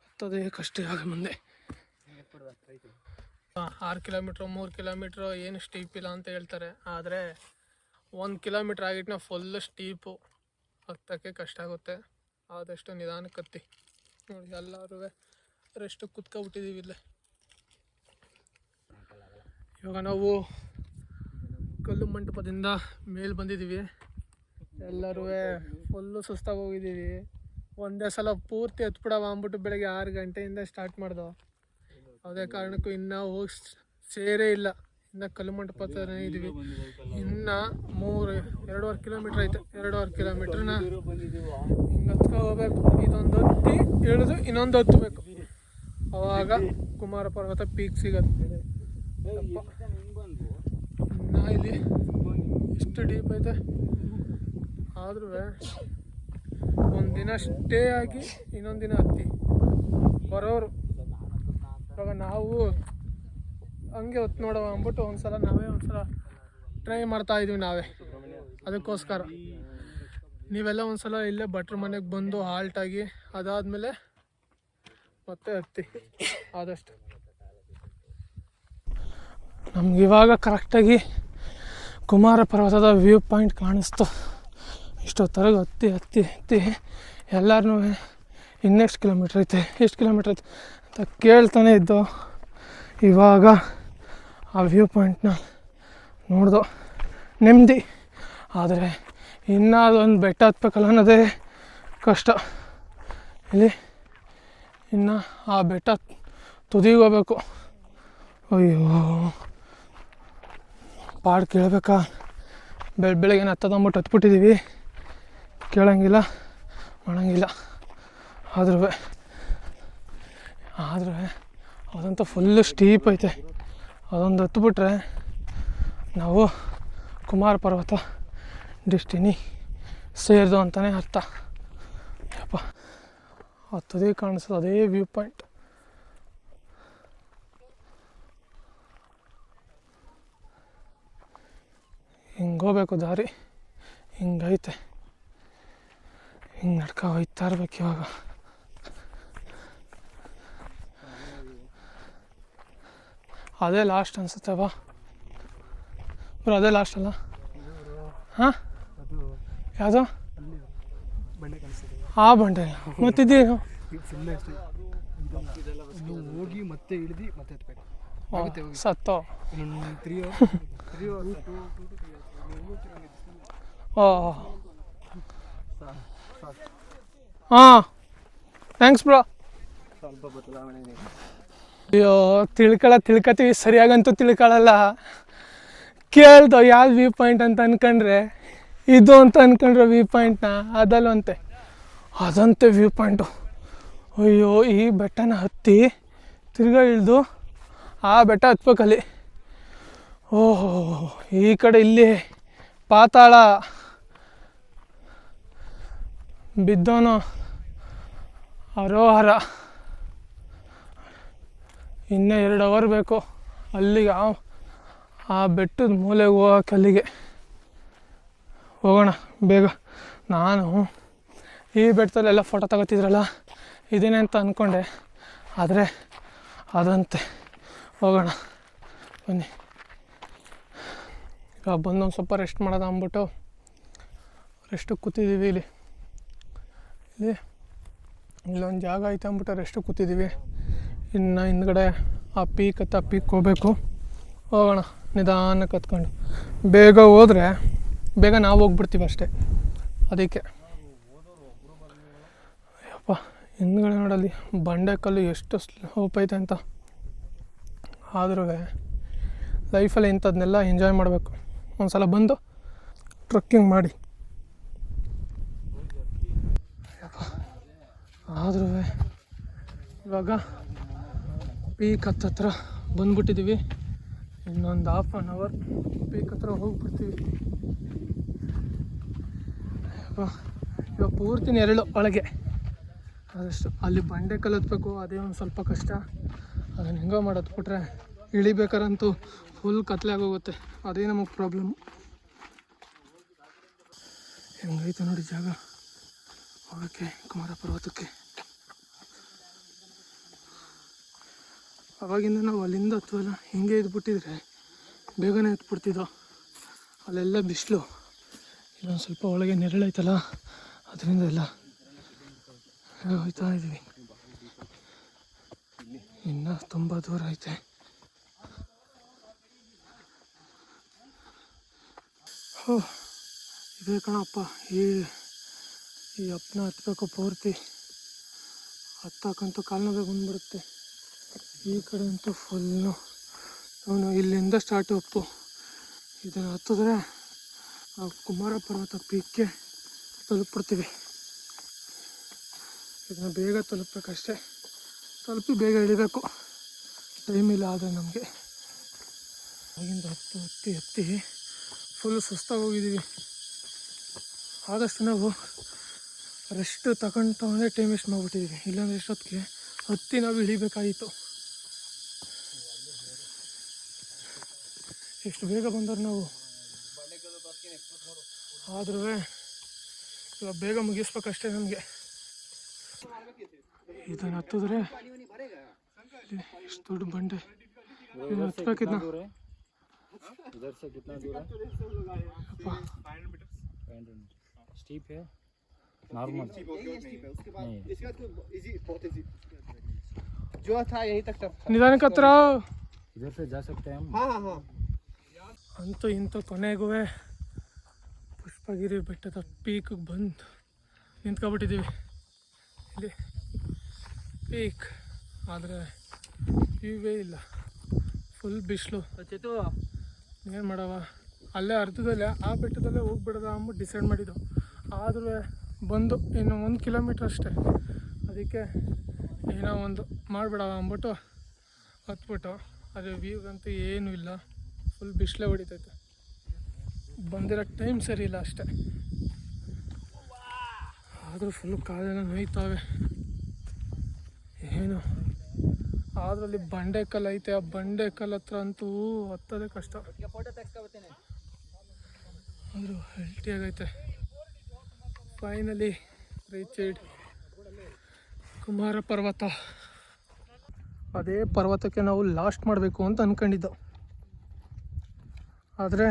Speaker 1: ಹತ್ತೋದೇ ಕಷ್ಟ ಆಗ ಮುಂದೆ. 6 ಕಿಲೋಮೀಟ್ರು 3 ಕಿಲೋಮೀಟ್ರು ಏನು ಸ್ಟೀಪ್ ಇಲ್ಲ ಅಂತ ಹೇಳ್ತಾರೆ, ಆದರೆ 1 ಕಿಲೋಮೀಟ್ರ್ ಆಗಿಟ್ನ ಫುಲ್ಲು ಸ್ಟೀಪು, ಹತ್ತೋಕ್ಕೆ ಕಷ್ಟ ಆಗುತ್ತೆ. ಆದಷ್ಟು ನಿಧಾನಕ್ಕೆ ಹತ್ತಿ. ನೋಡಿ ಎಲ್ಲರೂ ರೆಸ್ಟ್ ಕುತ್ಕೊಬಿಟ್ಟಿದ್ದೀವಿ ಇಲ್ಲೇ. ಇವಾಗ ನಾವು ಕಲ್ಲು ಮಂಟಪದಿಂದ ಮೇಲೆ ಬಂದಿದ್ದೀವಿ. ಎಲ್ಲರೂ ಫುಲ್ಲು ಸುಸ್ತಾಗಿ ಹೋಗಿದ್ದೀವಿ. ಒಂದೇ ಸಲ ಪೂರ್ತಿ ಹತ್ಬಿಡವ ಅಂದ್ಬಿಟ್ಟು ಬೆಳಗ್ಗೆ 6 ಗಂಟೆಯಿಂದ ಸ್ಟಾರ್ಟ್ ಮಾಡ್ದೋ. ಅದೇ ಕಾರಣಕ್ಕೂ ಇನ್ನೂ ಹೋಗಿ ಸೇರೇ ಇಲ್ಲ. ಇನ್ನು ಕಲ್ಲು ಮಂಟಪ ಹತ್ರ ಇದ್ದೀವಿ. ಇನ್ನು 2.5 ಕಿಲೋಮೀಟ್ರ್ ಐತೆ. 2.5 ಕಿಲೋಮೀಟ್ರನ್ನ ಹಿಂಗೆ ಹತ್ಕೊ ಹೋಗ್ಬೇಕು. ಇದೊಂದು ಹತ್ತಿ ಇಳಿದು ಇನ್ನೊಂದು ಹತ್ತಬೇಕು, ಆವಾಗ ಕುಮಾರ ಪರ್ವತ ಪೀಕ್ ಸಿಗತ್ತೆ. ಇನ್ನು ಇಲ್ಲಿ ಎಷ್ಟು ಡೀಪ್ ಐತೆ. ಆದ್ರೂ ಒಂದಿನ ಸ್ಟೇ ಆಗಿ ಇನ್ನೊಂದು ದಿನ ಹತ್ತಿ ಬರೋರು. ಇವಾಗ ನಾವು ಹಂಗೆ ಹೊತ್ತು ನೋಡುವ ಅಂದ್ಬಿಟ್ಟು ನಾವೇ ಒಂದ್ಸಲ ಟ್ರೈ ಮಾಡ್ತಾಯಿದ್ದೀವಿ ನಾವೇ. ಅದಕ್ಕೋಸ್ಕರ ನೀವೆಲ್ಲ ಒಂದ್ಸಲ ಇಲ್ಲೇ ಭಟ್ರ ಮನೆಗೆ ಬಂದು ಹಾಲ್ಟಾಗಿ ಅದಾದಮೇಲೆ ಮತ್ತೆ ಹತ್ತಿ ಆದಷ್ಟು. ನಮಗಿವಾಗ ಕರೆಕ್ಟಾಗಿ ಕುಮಾರ ಪರ್ವತದ ವ್ಯೂ ಪಾಯಿಂಟ್ ಕಾಣಿಸ್ತು. ಇಷ್ಟೊತ್ತರೆಗೆ ಹತ್ತಿ ಹತ್ತಿ ಹತ್ತಿ ಎಲ್ಲರೂ ಇನ್ನೆಷ್ಟು ಕಿಲೋಮೀಟ್ರ್ ಐತೆ, ಎಷ್ಟು ಕಿಲೋಮೀಟ್ರ್ ಐತೆ ಅಂತ ಕೇಳ್ತಾನೆ ಇದ್ದು. ಇವಾಗ ಆ ವ್ಯೂ ಪಾಯಿಂಟ್ನ ನೋಡ್ದೋ, ನೆಮ್ಮದಿ. ಆದರೆ ಇನ್ನೂ ಅದೊಂದು ಬೆಟ್ಟ ಹತ್ಬೇಕಲ್ಲ ಅನ್ನೋದೇ ಕಷ್ಟ. ಇಲ್ಲಿ ಇನ್ನು ಆ ಬೆಟ್ಟ ತುದಿಗೆ ಹೋಗ್ಬೇಕು. ಅಯ್ಯೋ ಪಾಡು ಕೇಳಬೇಕಾ? ಬೆಳಗ್ಗೆ ಹತ್ತದಂಬಿಟ್ಟು ಹತ್ಬಿಟ್ಟಿದ್ದೀವಿ, ಕೇಳೋಂಗಿಲ್ಲ ಮಾಡೋಂಗಿಲ್ಲ. ಆದ್ರೂ ಅದಂತೂ ಫುಲ್ಲು ಸ್ಟೀಪ್ ಐತೆ. ಅದೊಂದು ಹತ್ಬಿಟ್ರೆ ನಾವು ಕುಮಾರ ಪರ್ವತ ಡೆಸ್ಟಿನಿ ಸೇರಿದು ಅಂತಲೇ ಅರ್ಥ. ಯಪ್ಪ, ಹತ್ತದೇ ಕಾಣಿಸೋದು ಅದೇ ವ್ಯೂ ಪಾಯಿಂಟ್. ಹಿಂಗೆ ಹೋಗ್ಬೇಕು ದಾರಿ, ಹಿಂಗೈತೆ. ಹಿಂಗೆ ನಡ್ಕ ಹೋಯ್ತಾ ಇರ್ಬೇಕು ಇವಾಗ. ಅದೇ ಲಾಸ್ಟ್ ಅನ್ಸುತ್ತೆ ಬಾ ಬ್ರೋ, ಅದೇ ಲಾಸ್ಟ್ ಅಲ್ಲ? ಹಾಂ, ಯಾವುದೋ ಆ ಬಂಡೆ ಮತ್ತಿದ್ದೇನು
Speaker 3: ಹೋಗಿ ಮತ್ತೆ ಇಳಿದು ಮತ್ತೆ ಹತ್ಬೇಕು.
Speaker 1: ಸತ್ತೋ?
Speaker 3: 3
Speaker 1: ಓ ಹಾಂ, ಥ್ಯಾಂಕ್ಸ್ ಬ್ರೋ.
Speaker 3: ಸ್ವಲ್ಪ ಬದಲಾವಣೆ.
Speaker 1: ಅಯ್ಯೋ ತಿಳ್ಕೊತೀವಿ, ಸರಿಯಾಗಂತೂ ತಿಳ್ಕೊಳ್ಳಲ್ಲ. ಕೇಳ್ದೋ ಯಾವ್ದು ವ್ಯೂ ಪಾಯಿಂಟ್ ಅಂತ ಅಂದ್ಕೊಂಡ್ರೆ ಇದು ಅಂತ ಅಂದ್ಕೊಂಡ್ರೆ ವ್ಯೂ ಪಾಯಿಂಟ್ನ ಅದಲ್ಲಂತೆ, ಅದಂತೆ ವ್ಯೂ ಪಾಯಿಂಟು. ಅಯ್ಯೋ, ಈ ಬೆಟ್ಟನ ಹತ್ತಿ ತಿರ್ಗಾ ಇಳಿದು ಆ ಬೆಟ್ಟ ಹತ್ಬೇಕಲ್ಲಿ. ಓಹೋ, ಈ ಕಡೆ ಇಲ್ಲಿ ಪಾತಾಳ ಬಿದ್ದೋನು ಅರೋಹರ. ಇನ್ನೂ 2 ಅವರ್ ಬೇಕು ಅಲ್ಲಿಗೆ, ಆ ಬೆಟ್ಟದ ಮೂಲೆಗೆ ಹೋಗೋಕೆ. ಅಲ್ಲಿಗೆ ಹೋಗೋಣ ಬೇಗ. ನಾನು ಈ ಬೆಟ್ಟದಲ್ಲೆಲ್ಲ ಫೋಟೋ ತಗೋತಿದ್ರಲ್ಲ ಇದೇನೆ ಅಂತ ಅಂದ್ಕೊಂಡೆ, ಆದರೆ ಅದಂತೆ ಹೋಗೋಣ ಬನ್ನಿ. ಈಗ ಬಂದು ಒಂದು ಸ್ವಲ್ಪ ರೆಸ್ಟ್ ಮಾಡೋದು ಅಂದ್ಬಿಟ್ಟು ರೆಸ್ಟಿಗೆ ಕೂತಿದ್ದೀವಿ. ಇಲ್ಲೊಂದು ಜಾಗ ಐತೆ ಅಂದ್ಬಿಟ್ಟು ರೆಸ್ಟಿಗೆ ಕೂತಿದ್ದೀವಿ. ಇನ್ನು ಹಿಂದ್ಗಡೆ ಆ ಪೀಕ್ ಹೋಗಬೇಕು. ಹೋಗೋಣ ನಿಧಾನಕ್ಕೆ ಹತ್ಕೊಂಡು. ಬೇಗ ಹೋದರೆ ಬೇಗ ನಾವು ಹೋಗ್ಬಿಡ್ತೀವಿ ಅಷ್ಟೇ. ಅದಕ್ಕೆ ಅಯ್ಯಪ್ಪ ಹಿಂದ್ಗಡೆ ನೋಡಲ್ಲಿ ಬಂಡೆಕಲ್ಲು ಎಷ್ಟು ಸ್ಲೋಪ್ ಐತೆ ಅಂತ. ಆದ್ರೂ ಲೈಫಲ್ಲಿ ಇಂಥದ್ದನ್ನೆಲ್ಲ ಎಂಜಾಯ್ ಮಾಡಬೇಕು. ಒಂದು ಸಲ ಬಂದು ಟ್ರಕ್ಕಿಂಗ್ ಮಾಡಿ. ಆದ್ರೂ ಇವಾಗ ಪೀಕ್ ಹತ್ರ ಬಂದ್ಬಿಟ್ಟಿದ್ದೀವಿ. ಇನ್ನೊಂದು 1/2 hour ಪೀಕ್ ಹತ್ರ ಹೋಗ್ಬಿಡ್ತೀವಿ. ಇವಾಗ ಪೂರ್ತಿ ನೆರಳು ಒಳಗೆ. ಆದಷ್ಟು ಅಲ್ಲಿ ಬಂಡೆ ಕಲಿತ್ಬೇಕು, ಅದೇ ಒಂದು ಸ್ವಲ್ಪ ಕಷ್ಟ. ಅದನ್ನು ಹೆಂಗೋ ಮಾಡೋದು ಬಿಟ್ರೆ ಇಳಿಬೇಕಾರಂತೂ ಫುಲ್ ಕತ್ಲೆ ಆಗೋಗುತ್ತೆ. ಅದೇ ನಮಗೆ ಪ್ರಾಬ್ಲಮ್ಮು. ಹೆಂಗೈತೆ ನೋಡಿ ಜಾಗ ಹೋಗೋಕ್ಕೆ ಕುಮಾರ ಪರ್ವತಕ್ಕೆ. ಅವಾಗಿಂದ ನಾವು ಅಲ್ಲಿಂದ ಹತ್ತುವಲ್ಲ, ಹಿಂಗೆ ಇದ್ಬಿಟ್ಟಿದ್ರೆ ಬೇಗನೆ ಎತ್ಬಿಡ್ತಿದ್ದೋ. ಅಲ್ಲೆಲ್ಲ ಬಿಸಿಲು, ಇಲ್ಲೊಂದು ಸ್ವಲ್ಪ ಒಳಗೆ ನೆರಳೈತಲ್ಲ ಅದರಿಂದ ಎಲ್ಲ ಹೋಗ್ತಾ ಇದ್ದೀವಿ. ಇನ್ನೂ ತುಂಬ ದೂರ ಐತೆ. ಇದೇ ಕಣಪ್ಪ ಈ ಅಪ್ಪನ ಹತ್ಬೇಕು ಪೂರ್ತಿ. ಹತ್ತಕ್ಕಂತೂ ಕಾಲು ನೋವೇ ಬಂದ್ಬಿಡುತ್ತೆ. ಈ ಕಡೆ ಅಂತೂ ಫುಲ್ಲು ಅವನು ಇಲ್ಲಿಂದ ಸ್ಟಾರ್ಟ್ ಅಪ್ಪು. ಇದನ್ನು ಹತ್ತಿದ್ರೆ ಆ ಕುಮಾರ ಪರ್ವತ ಪೀಕ್ಗೆ ತಲುಪಿಡ್ತೀವಿ. ಇದನ್ನು ಬೇಗ ತಲುಪಬೇಕಷ್ಟೇ. ತಲುಪಿ ಬೇಗ ಇಳಿಬೇಕು. ಟೈಮ್ ಇಲ್ಲ ಆದರೆ ನಮಗೆ. ಆಗಿಂದ ಹತ್ತಿ ಫುಲ್ ಸುಸ್ತಾಗಿ ಹೋಗಿದ್ದೀವಿ. ಆದಷ್ಟು ನಾವು ರೆಸ್ಟ್ ತಗೊಂಡ್ರೆ ಟೈಮ್ ವೇಸ್ಟ್ ಮಾಡಿಬಿಟ್ಟಿದ್ದೀವಿ. ಇಲ್ಲಾಂದರೆ ಎಷ್ಟೊತ್ತಿಗೆ ಹತ್ತಿ ನಾವು ಇಳಿಬೇಕಾಗಿತ್ತು. ಎಷ್ಟು ಬೇಗ ಬಂದವ್ರು ನಾವು. ಆದ್ರೂ ಇವಾಗ ಬೇಗ ಮುಗಿಸ್ಬೇಕಷ್ಟೇ ನಮಗೆ. ಇದನ್ನು ಹತ್ತಿದ್ರೆ ಎಷ್ಟು ದೊಡ್ಡ ಬಂಡೆ, ಇದನ್ನು ಹತ್ಬೇಕಿದ್ನ.
Speaker 2: स्टीप है नॉर्मल
Speaker 3: जो था यही तक टफ था.
Speaker 1: ನಿಧಾನಕ್ಕೆ ಹತ್ರ
Speaker 2: इधर से जा सकते हैं हम.
Speaker 3: हाँ.
Speaker 1: ಅಂತೂ ಇಂತೂ ಕೊನೆಗೂ ಪುಷ್ಪಗಿರಿ ಬೆಟ್ಟದ ಪೀಕ್ಗೆ ಬಂದು ನಿಂತ್ಕೊಬಿಟ್ಟಿದ್ದೀವಿ. ಇಲ್ಲಿ ಪೀಕ್ ಆದರೆ ವ್ಯೂವೇ ಇಲ್ಲ, ಫುಲ್ ಬಿಸಿಲು.
Speaker 2: ಚೇತು
Speaker 1: ಏನು ಮಾಡವ, ಅಲ್ಲೇ ಅರ್ಧದಲ್ಲೇ ಆ ಬೆಟ್ಟದಲ್ಲೇ ಹೋಗ್ಬಿಡೋದ ಅಂದ್ಬಿಟ್ಟು ಡಿಸೈಡ್ ಮಾಡಿದ್ದು. ಆದರೂ ಬಂದು ಇನ್ನು 1 ಕಿಲೋಮೀಟ್ರ್ ಅಷ್ಟೇ. ಅದಕ್ಕೆ ಏನೋ ಒಂದು ಮಾಡಿಬಿಡವ ಅಂದ್ಬಿಟ್ಟು ಹತ್ಬಿಟ್ಟು. ಅದೇ ವ್ಯೂಗಂತೂ ಏನೂ ಇಲ್ಲ, ಫುಲ್ ಬಿಸಿಲೇ ಹೊಡಿತೈತೆ. ಬಂದಿರೋ ಟೈಮ್ ಸರಿ ಇಲ್ಲ ಅಷ್ಟೇ. ಆದರೂ ಫುಲ್ ಕಾಲೆಲ್ಲ ನೋಯ್ತಾವೆ. ಏನು ಆದರೂ ಅಲ್ಲಿ ಬಂಡೆ ಕಲ್ಲು ಐತೆ. ಆ ಬಂಡೆ ಕಲ್ಲು ಹತ್ರ ಅಂತೂ ಹತ್ತೋದೇ ಕಷ್ಟ. ಆದರೂ ಹೆಲ್ಟಿಯಾಗೈತೆ. ಫೈನಲಿ ರೀಚ್ಡ್ ಕುಮಾರ ಪರ್ವತ. ಅದೇ ಪರ್ವತಕ್ಕೆ ನಾವು ಲಾಸ್ಟ್ ಮಾಡಬೇಕು ಅಂತ ಅಂದ್ಕೊಂಡಿದ್ದೆವು. ಆದರೆ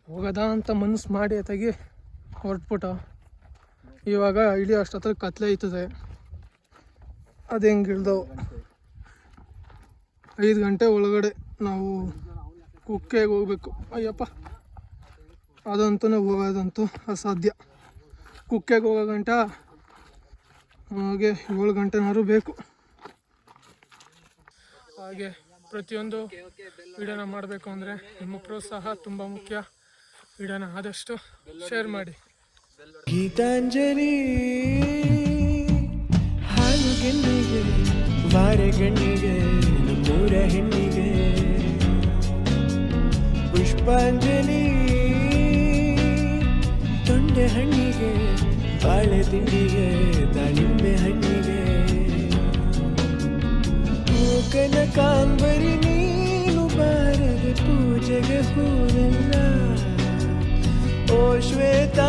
Speaker 1: ಹೋಗೋದ ಅಂತ ಮನಸ್ಸು ಮಾಡಿ ಅತ್ತಾಗಿ ಹೊರಟ್ಬಿಟ್ಟು ಇವಾಗ ಇಳಿಯೋ ಅಷ್ಟೊತ್ತಿಗೆ ಕತ್ಲೆ ಐತದೆ. ಅದು ಹೆಂಗೆ ಇಳ್ದವು. 5 ಗಂಟೆ ಒಳಗಡೆ ನಾವು ಕುಕ್ಕೆಗೆ ಹೋಗ್ಬೇಕು. ಅಯ್ಯಪ್ಪ, ಅದಂತೂ ಹೋಗೋದಂತೂ ಅಸಾಧ್ಯ. ಕುಕ್ಕೆಗೆ ಹೋಗೋ ಗಂಟ ನಮಗೆ 7 ಗಂಟೆನಾದ್ರು ಬೇಕು. ಹಾಗೆ ಪ್ರತಿಯೊಂದು ವಿಡಿಯೋನ ಮಾಡಬೇಕು ಅಂದರೆ ನಿಮ್ಮ ಪ್ರೋತ್ಸಾಹ ತುಂಬ ಮುಖ್ಯ. ವಿಡಿಯೋನ ಆದಷ್ಟು ಶೇರ್ ಮಾಡಿ.
Speaker 4: ಗೀತಾಂಜಲಿ ಹಾಲು ಗೆಣ್ಣಿಗೆ ವಾರೆ ಗಣ್ಣಿಗೆ ನಮ್ಮೂರ ಹೆಣ್ಣಿಗೆ ಪುಷ್ಪಾಂಜಲಿ ತೊಂಡೆ ಹಣ್ಣಿಗೆ ಬಾಳೆ ತಿಂಡಿಗೆ ದಾಳಿಂಬೆ ಹಣ್ಣಿಗೆ ಕನಕಾಂಬರಿ ನೀನು ಬಾರದೆ ಪೂಜೆಗೆ ಹೋರಲ್ಲ. ಓ ಶ್ವೇತಾ